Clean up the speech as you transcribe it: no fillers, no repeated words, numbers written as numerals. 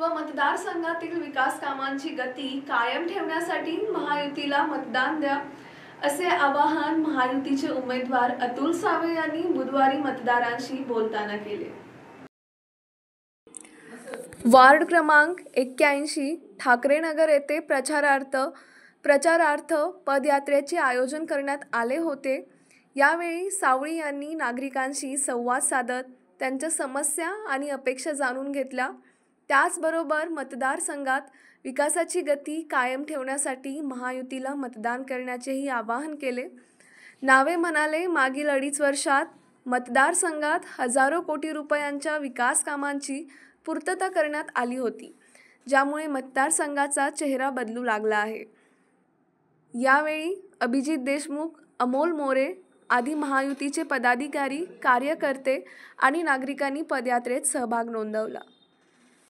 व मतदारसंघातील विकास कामांची गती कायम ठेवण्यासाठी महायुतीला मतदान द्या, असे आवाहन महायुतीचे उमेदवार अतुल सावे यांनी बुधवारी मतदारांशी बोलताना केले। वार्ड क्रमांक 81 ठाकरेनगर येथे प्रचारार्थ पदयात्रेचे आयोजन करण्यात आले होते। यावेळी सावळी यांनी नागरिकांशी संवाद साधत त्यांच्या समस्या आणि अपेक्षा जाणून घेतल्या। त्याचबरोबर मतदारसंघात विकासाची गती कायम ठेवण्यासाठी महायुतीला मतदान करण्याचेही आवाहन केले। नावे म्हणाले, मागील 2.5 वर्षात मतदारसंघात हजारो कोटी रुपयांच्या विकास कामांची पूर्तता करण्यात आली होती, ज्यामुळे मतदारसंघाचा चेहरा बदलू लागला आहे। यावेळी अभिजित देशमुख, अमोल मोरे आदी महायुतीचे पदाधिकारी, कार्यकर्ते आणि नागरिकांनी पदयात्रेत सहभाग नोंदवला।